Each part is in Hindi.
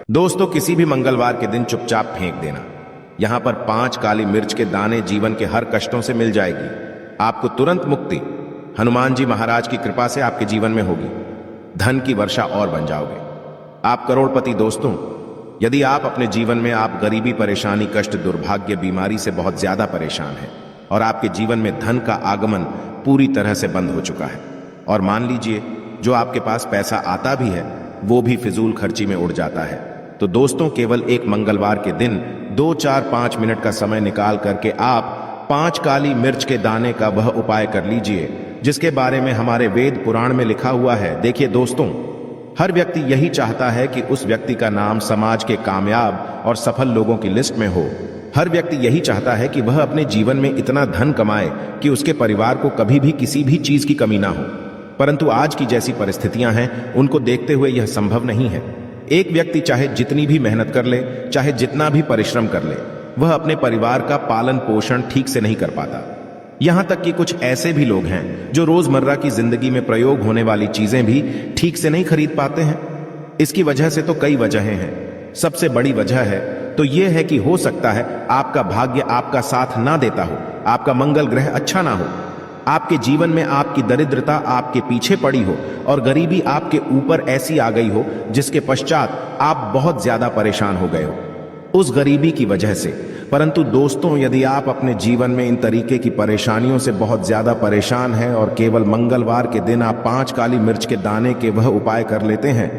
दोस्तों, किसी भी मंगलवार के दिन चुपचाप फेंक देना। यहां पर 5 काली मिर्च के दाने जीवन के हर कष्टों से मिल जाएगी। आपको तुरंत मुक्ति हनुमान जी महाराज की कृपा से आपके जीवन में होगी। धन की वर्षा और बन जाओगे, आप करोड़पति। दोस्तों, यदि आप अपने जीवन में आप गरीबी, परेशानी, कष्ट, दुर्भाग्य, बीमारी से बहुत ज्यादा परेशान हैं और आपके जीवन में धन का आगमन पूरी तरह से बंद हो चुका है, और मान लीजिए जो आपके पास पैसा आता भी है वो भी फिजूल खर्ची में उड़ जाता है, तो दोस्तों केवल एक मंगलवार के दिन 2, 4, 5 मिनट का समय निकाल करके आप 5 काली मिर्च के दाने का वह उपाय कर लीजिए जिसके बारे में हमारे वेद पुराण में लिखा हुआ है। देखिए दोस्तों, हर व्यक्ति यही चाहता है कि उस व्यक्ति का नाम समाज के कामयाब और सफल लोगों की लिस्ट में हो। हर व्यक्ति यही चाहता है कि वह अपने जीवन में इतना धन कमाए कि उसके परिवार को कभी भी किसी भी चीज की कमी ना हो, परंतु आज की जैसी परिस्थितियां हैं उनको देखते हुए यह संभव नहीं है। एक व्यक्ति चाहे जितनी भी मेहनत कर ले, चाहे जितना भी परिश्रम कर ले, वह अपने परिवार का पालन पोषण ठीक से नहीं कर पाता। यहां तक कि कुछ ऐसे भी लोग हैं जो रोजमर्रा की जिंदगी में प्रयोग होने वाली चीजें भी ठीक से नहीं खरीद पाते हैं। इसकी वजह से तो कई वजहें हैं। सबसे बड़ी वजह है तो यह है कि हो सकता है आपका भाग्य आपका साथ ना देता हो, आपका मंगल ग्रह अच्छा ना हो, आपके जीवन में आपकी दरिद्रता आपके पीछे पड़ी हो और गरीबी आपके ऊपर ऐसी आ गई हो जिसके पश्चात आप बहुत ज्यादा परेशान हो गए हो उस गरीबी की वजह से। परंतु दोस्तों, यदि आप अपने जीवन में इन तरीके की परेशानियों से बहुत ज्यादा परेशान हैं और केवल मंगलवार के दिन आप 5 काली मिर्च के दाने के वह उपाय कर लेते हैं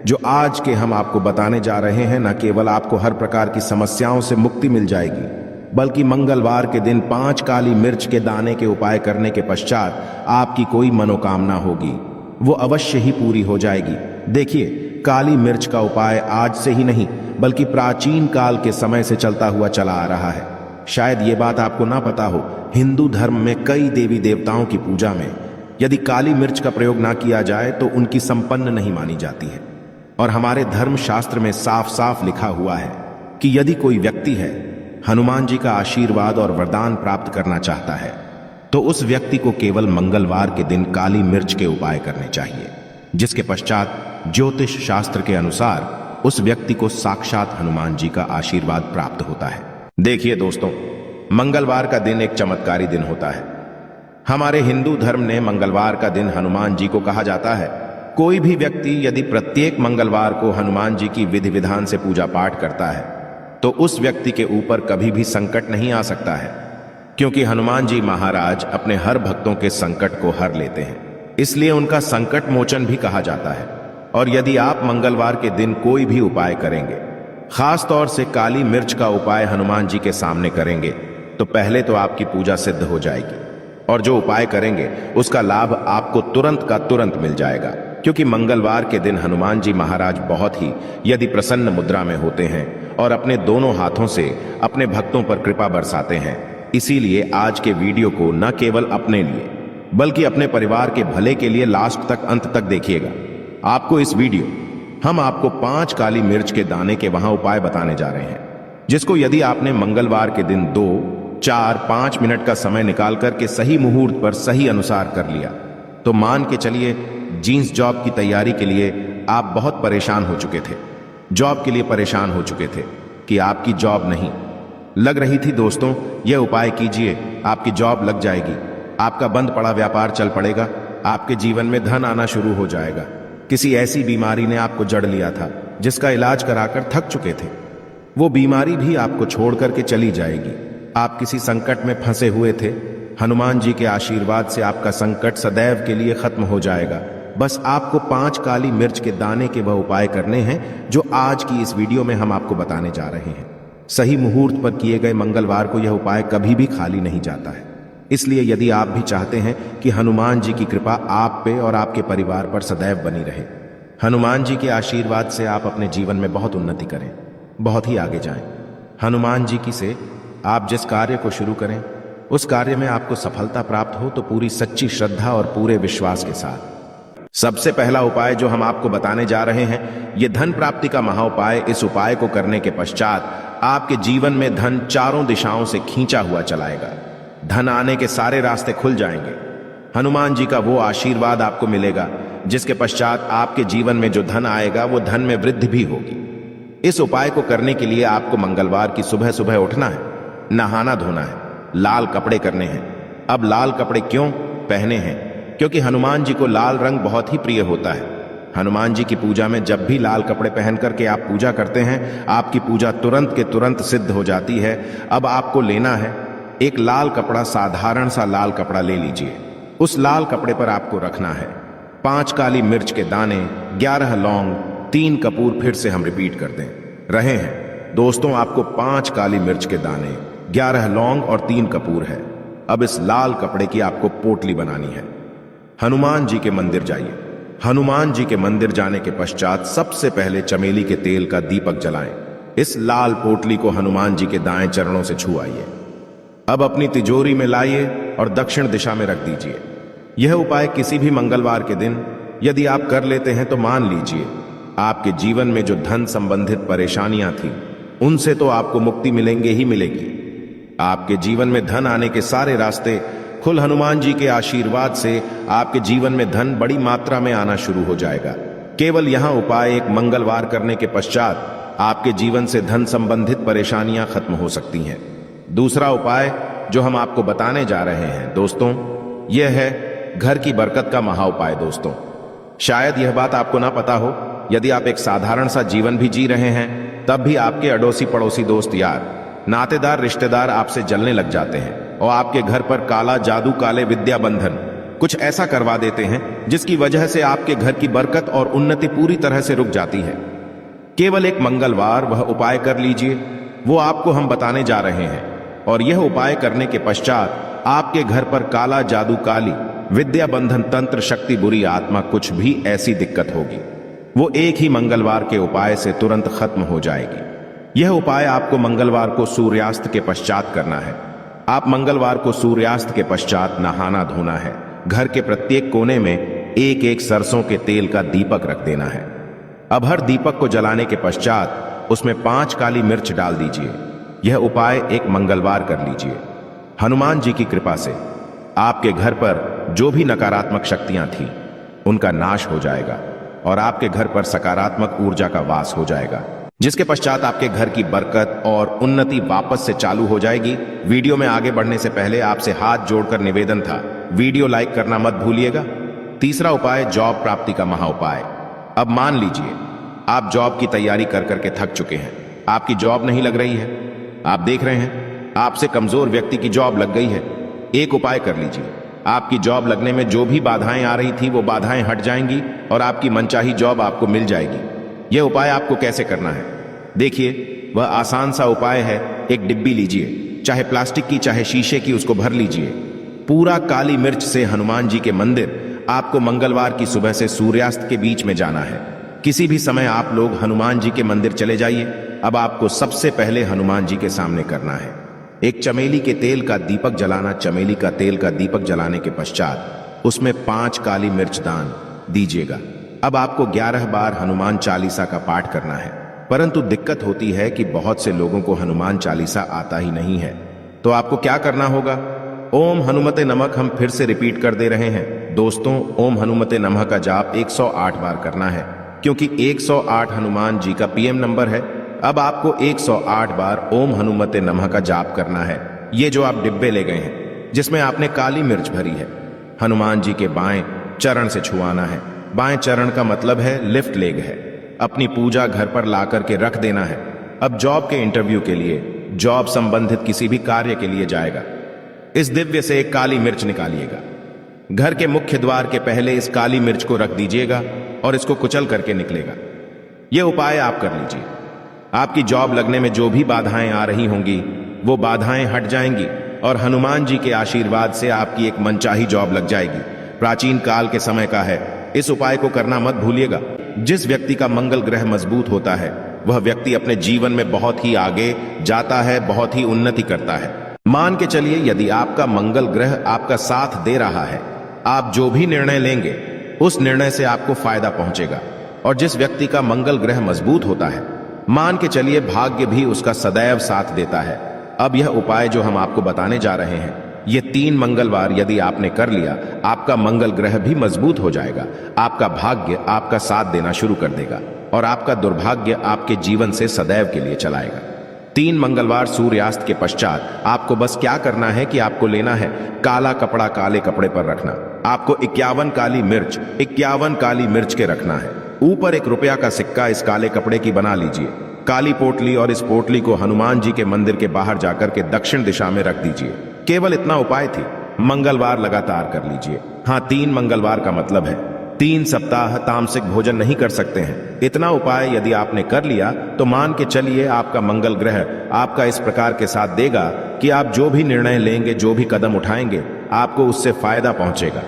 जो आज के हम आपको बताने जा रहे हैं, न केवल आपको हर प्रकार की समस्याओं से मुक्ति मिल जाएगी, बल्कि मंगलवार के दिन 5 काली मिर्च के दाने के उपाय करने के पश्चात आपकी कोई मनोकामना होगी वो अवश्य ही पूरी हो जाएगी। देखिए, काली मिर्च का उपाय आज से ही नहीं बल्कि प्राचीन काल के समय से चलता हुआ चला आ रहा है। शायद ये बात आपको ना पता हो, हिंदू धर्म में कई देवी देवताओं की पूजा में यदि काली मिर्च का प्रयोग ना किया जाए तो उनकी संपन्न नहीं मानी जाती है। और हमारे धर्म शास्त्र में साफ साफ लिखा हुआ है कि यदि कोई व्यक्ति है हनुमान जी का आशीर्वाद और वरदान प्राप्त करना चाहता है तो उस व्यक्ति को केवल मंगलवार के दिन काली मिर्च के उपाय करने चाहिए, जिसके पश्चात ज्योतिष शास्त्र के अनुसार उस व्यक्ति को साक्षात हनुमान जी का आशीर्वाद प्राप्त होता है। देखिए दोस्तों, मंगलवार का दिन एक चमत्कारी दिन होता है। हमारे हिंदू धर्म ने मंगलवार का दिन हनुमान जी को कहा जाता है। कोई भी व्यक्ति यदि प्रत्येक मंगलवार को हनुमान जी की विधि विधान से पूजा पाठ करता है तो उस व्यक्ति के ऊपर कभी भी संकट नहीं आ सकता है, क्योंकि हनुमान जी महाराज अपने हर भक्तों के संकट को हर लेते हैं, इसलिए उनका संकट मोचन भी कहा जाता है। और यदि आप मंगलवार के दिन कोई भी उपाय करेंगे, खास तौर से काली मिर्च का उपाय हनुमान जी के सामने करेंगे, तो पहले तो आपकी पूजा सिद्ध हो जाएगी और जो उपाय करेंगे उसका लाभ आपको तुरंत का तुरंत मिल जाएगा, क्योंकि मंगलवार के दिन हनुमान जी महाराज बहुत ही यदि प्रसन्न मुद्रा में होते हैं और अपने दोनों हाथों से अपने भक्तों पर कृपा बरसाते हैं। इसीलिए आज के वीडियो को न केवल अपने लिए बल्कि अपने परिवार के भले के लिए लास्ट तक, अंत तक देखिएगा। आपको इस वीडियो हम आपको 5 काली मिर्च के दाने के वहां उपाय बताने जा रहे हैं, जिसको यदि आपने मंगलवार के दिन 2, 4, 5 मिनट का समय निकाल करके सही मुहूर्त पर सही अनुसार कर लिया तो मान के चलिए जींस जॉब की तैयारी के लिए आप बहुत परेशान हो चुके थे, जॉब के लिए परेशान हो चुके थे कि आपकी जॉब नहीं लग रही थी। दोस्तों, यह उपाय कीजिए, आपकी जॉब लग जाएगी, आपका बंद पड़ा व्यापार चल पड़ेगा, आपके जीवन में धन आना शुरू हो जाएगा। किसी ऐसी बीमारी ने आपको जड़ लिया था जिसका इलाज कराकर थक चुके थे, वो बीमारी भी आपको छोड़ करके चली जाएगी। आप किसी संकट में फंसे हुए थे, हनुमान जी के आशीर्वाद से आपका संकट सदैव के लिए खत्म हो जाएगा। बस आपको 5 काली मिर्च के दाने के वह उपाय करने हैं जो आज की इस वीडियो में हम आपको बताने जा रहे हैं। सही मुहूर्त पर किए गए मंगलवार को यह उपाय कभी भी खाली नहीं जाता है, इसलिए यदि आप भी चाहते हैं कि हनुमान जी की कृपा आप पे और आपके परिवार पर सदैव बनी रहे, हनुमान जी के आशीर्वाद से आप अपने जीवन में बहुत उन्नति करें, बहुत ही आगे जाएं, हनुमान जी की से आप जिस कार्य को शुरू करें उस कार्य में आपको सफलता प्राप्त हो तो पूरी सच्ची श्रद्धा और पूरे विश्वास के साथ। सबसे पहला उपाय जो हम आपको बताने जा रहे हैं, यह धन प्राप्ति का महाउपाय। इस उपाय को करने के पश्चात आपके जीवन में धन चारों दिशाओं से खींचा हुआ चलाएगा, धन आने के सारे रास्ते खुल जाएंगे, हनुमान जी का वो आशीर्वाद आपको मिलेगा जिसके पश्चात आपके जीवन में जो धन आएगा वो धन में वृद्धि भी होगी। इस उपाय को करने के लिए आपको मंगलवार की सुबह सुबह उठना है, नहाना धोना है, लाल कपड़े करने हैं। अब लाल कपड़े क्यों पहने हैं? क्योंकि हनुमान जी को लाल रंग बहुत ही प्रिय होता है। हनुमान जी की पूजा में जब भी लाल कपड़े पहन करके आप पूजा करते हैं, आपकी पूजा तुरंत के तुरंत सिद्ध हो जाती है। अब आपको लेना है एक लाल कपड़ा, साधारण सा लाल कपड़ा ले लीजिए। उस लाल कपड़े पर आपको रखना है 5 काली मिर्च के दाने, 11 लौंग, 3 कपूर। फिर से हम रिपीट कर दें रहे हैं दोस्तों, आपको 5 काली मिर्च के दाने, 11 लौंग और 3 कपूर है। अब इस लाल कपड़े की आपको पोटली बनानी है। हनुमान जी के मंदिर जाइए। हनुमान जी के मंदिर जाने के पश्चात सबसे पहले चमेली के तेल का दीपक जलाएं। इस लाल पोटली को हनुमान जी के दाएं चरणों से छुआइए। अब अपनी तिजोरी में लाइए और दक्षिण दिशा में रख दीजिए। यह उपाय किसी भी मंगलवार के दिन यदि आप कर लेते हैं तो मान लीजिए आपके जीवन में जो धन संबंधित परेशानियां थी उनसे तो आपको मुक्ति मिलेंगे ही मिलेगी। आपके जीवन में धन आने के सारे रास्ते खुल हनुमान जी के आशीर्वाद से आपके जीवन में धन बड़ी मात्रा में आना शुरू हो जाएगा। केवल यहां उपाय एक मंगलवार करने के पश्चात आपके जीवन से धन संबंधित परेशानियां खत्म हो सकती हैं। दूसरा उपाय जो हम आपको बताने जा रहे हैं दोस्तों, यह है घर की बरकत का महा उपाय। दोस्तों, शायद यह बात आपको ना पता हो, यदि आप एक साधारण सा जीवन भी जी रहे हैं तब भी आपके अड़ोसी पड़ोसी, दोस्त यार, नातेदार, रिश्तेदार आपसे जलने लग जाते हैं और आपके घर पर काला जादू, काले विद्या बंधन कुछ ऐसा करवा देते हैं जिसकी वजह से आपके घर की बरकत और उन्नति पूरी तरह से रुक जाती है। केवल एक मंगलवार वह उपाय कर लीजिए, वो आपको हम बताने जा रहे हैं। और यह उपाय करने के पश्चात आपके घर पर काला जादू, काली विद्या बंधन, तंत्र शक्ति, बुरी आत्मा, कुछ भी ऐसी दिक्कत होगी वो एक ही मंगलवार के उपाय से तुरंत खत्म हो जाएगी। यह उपाय आपको मंगलवार को सूर्यास्त के पश्चात करना है। आप मंगलवार को सूर्यास्त के पश्चात नहाना धोना है। घर के प्रत्येक कोने में एक एक सरसों के तेल का दीपक रख देना है। अब हर दीपक को जलाने के पश्चात उसमें 5 काली मिर्च डाल दीजिए। यह उपाय एक मंगलवार कर लीजिए। हनुमान जी की कृपा से आपके घर पर जो भी नकारात्मक शक्तियां थीं उनका नाश हो जाएगा और आपके घर पर सकारात्मक ऊर्जा का वास हो जाएगा, जिसके पश्चात आपके घर की बरकत और उन्नति वापस से चालू हो जाएगी। वीडियो में आगे बढ़ने से पहले आपसे हाथ जोड़कर निवेदन था, वीडियो लाइक करना मत भूलिएगा। तीसरा उपाय, जॉब प्राप्ति का महा उपाय। अब मान लीजिए आप जॉब की तैयारी कर करके थक चुके हैं, आपकी जॉब नहीं लग रही है, आप देख रहे हैं आपसे कमजोर व्यक्ति की जॉब लग गई है। एक उपाय कर लीजिए, आपकी जॉब लगने में जो भी बाधाएं आ रही थी वो बाधाएं हट जाएंगी और आपकी मनचाही जॉब आपको मिल जाएगी। यह उपाय आपको कैसे करना है देखिए, वह आसान सा उपाय है। एक डिब्बी लीजिए, चाहे प्लास्टिक की चाहे शीशे की, उसको भर लीजिए। पूरा काली मिर्च से हनुमान जी के मंदिर आपको मंगलवार की सुबह से सूर्यास्त के बीच में जाना है। किसी भी समय आप लोग हनुमान जी के मंदिर चले जाइए। अब आपको सबसे पहले हनुमान जी के सामने करना है एक चमेली के तेल का दीपक जलाना। चमेली का तेल का दीपक जलाने के पश्चात उसमें 5 काली मिर्च दान दीजिएगा। अब आपको 11 बार हनुमान चालीसा का पाठ करना है, परंतु दिक्कत होती है कि बहुत से लोगों को हनुमान चालीसा आता ही नहीं है। तो आपको क्या करना होगा, ओम हनुमते नमः हम फिर से रिपीट कर दे रहे हैं दोस्तों। ओम हनुमते नमः का जाप 108 बार करना है, क्योंकि 108 हनुमान जी का पीएम नंबर है। अब आपको 108 बार ओम हनुमते नमः का जाप करना है। ये जो आप डिब्बे ले गए हैं जिसमें आपने काली मिर्च भरी है, हनुमान जी के बाएं चरण से छुआना है। बाएं चरण का मतलब है लिफ्ट लेग है। अपनी पूजा घर पर ला करके रख देना है। अब जॉब के इंटरव्यू के लिए, जॉब संबंधित किसी भी कार्य के लिए जाएगा, इस दिव्य से एक काली मिर्च निकालिएगा। घर के मुख्य द्वार के पहले इस काली मिर्च को रख दीजिएगा और इसको कुचल करके निकलेगा। यह उपाय आप कर लीजिए। आपकी जॉब लगने में जो भी बाधाएं आ रही होंगी वो बाधाएं हट जाएंगी और हनुमान जी के आशीर्वाद से आपकी एक मनचाही जॉब लग जाएगी। प्राचीन काल के समय का है, इस उपाय को करना मत भूलिएगा। जिस व्यक्ति का मंगल ग्रह मजबूत होता है वह व्यक्ति अपने जीवन में बहुत ही आगे जाता है, बहुत ही उन्नति करता है। मान के चलिए यदि आपका मंगल ग्रह आपका साथ दे रहा है, आप जो भी निर्णय लेंगे उस निर्णय से आपको फायदा पहुंचेगा। और जिस व्यक्ति का मंगल ग्रह मजबूत होता है, मान के चलिए भाग्य भी उसका सदैव साथ देता है। अब यह उपाय जो हम आपको बताने जा रहे हैं, ये 3 मंगलवार यदि आपने कर लिया, आपका मंगल ग्रह भी मजबूत हो जाएगा, आपका भाग्य आपका साथ देना शुरू कर देगा। और आपका दुर्भाग्य आपके जीवन से सदैव के लिए चलाएगा। 3 मंगलवार सूर्यास्त के पश्चात आपको बस क्या करना है कि आपको लेना है काला कपड़ा काले कपड़े पर रखना। आपको 51 काली मिर्च के रखना है। ऊपर 1 रुपया का सिक्का इस काले कपड़े की बना लीजिए। काली पोटली और इस पोटली को हनुमान जी के मंदिर के बाहर जाकर के दक्षिण दिशा में रख दीजिए। केवल इतना उपाय थी। मंगलवार लगातार कर लीजिए। हाँ, 3 मंगलवार का मतलब है 3 सप्ताह तामसिक भोजन नहीं कर सकते हैं। इतना उपाय यदि आपने कर लिया तो मान के चलिए आपका मंगल ग्रह आपका इस प्रकार के साथ देगा कि आप जो भी निर्णय लेंगे, जो भी कदम उठाएंगे, आपको उससे फायदा पहुंचेगा।